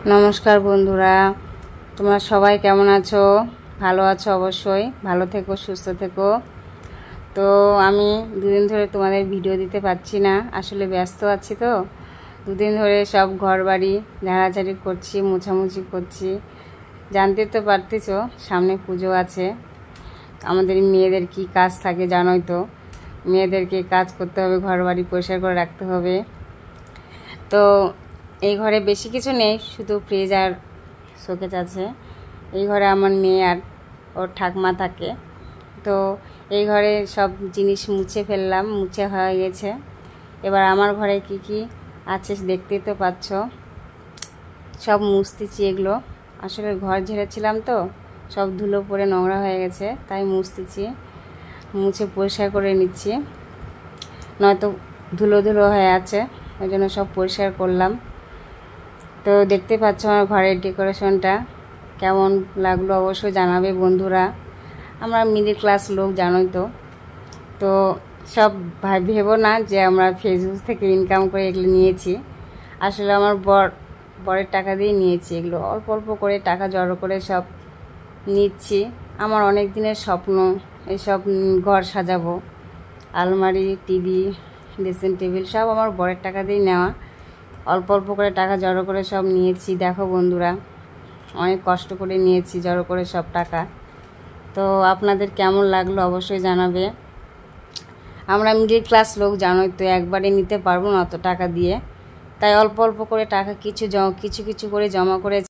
নমস্কার বন্ধুরা, তোমরা সবাই কেমন আছো? ভালো আছো? অবশ্যই ভালো থেকো, সুস্থ থেকো। তো আমি দুদিন ধরে তোমাদের ভিডিও দিতে পারছি না, আসলে ব্যস্ত আছি। তো দুদিন ধরে সব ঘর বাড়ি ঝাড়াঝাড়ি করছি, মোছামুছি করছি। জানতে তো পারতেছো সামনে পুজো আছে। আমাদের মেয়েদের কি কাজ থাকে জানোই তো, মেয়েদেরকে কাজ করতে হবে, ঘর বাড়ি পরিষ্কার করে রাখতে হবে। তো এই ঘরে বেশি কিছু নেই, শুধু ফ্রিজ আর শোকেস আছে। এই ঘরে আমার মেয়ে আর ওর ঠাকমা থাকে। তো এই ঘরে সব জিনিস মুছে ফেললাম, মুছে হয়ে গেছে। এবার আমার ঘরে কি কি আছে দেখতেই তো পাচ্ছ, সব মুছতেছি। এগুলো আসলে ঘর ঝেড়েছিলাম তো, সব ধুলো পড়ে নোংরা হয়ে গেছে, তাই মুছতেছি, মুছে পরিষ্কার করে নিচ্ছি, নয়তো ধুলো ধুলো হয়ে আছে, ওই জন্য সব পরিষ্কার করলাম। তো দেখতে পাচ্ছ আমার ঘরের ডেকোরেশনটা কেমন লাগলো অবশ্যই জানাবে বন্ধুরা। আমরা মিডল ক্লাস লোক, জানোই তো। তো সব ভেবো না যে আমরা ফেসবুক থেকে ইনকাম করে এগুলো নিয়েছি। আসলে আমার বরের টাকা দিয়ে নিয়েছি, এগুলো অল্প অল্প করে টাকা জড়ো করে সব নিচ্ছি। আমার অনেক দিনের স্বপ্ন এসব ঘর সাজাবো, আলমারি, টিভি, ড্রেসিং টেবিল সব আমার বরের টাকা দিয়ে নেওয়া। অল্প অল্প করে টাকা জড়ো করে সব নিয়েছি। দেখো বন্ধুরা, অনেক কষ্ট করে নিয়েছি জড়ো করে সব টাকা। তো আপনাদের কেমন লাগলো অবশ্যই জানাবে। আমরা মিডল ক্লাস লোক, জানোই তো, একবারে নিতে পারবো না অত টাকা দিয়ে, তাই অল্প অল্প করে টাকা কিছু কিছু করে জমা করে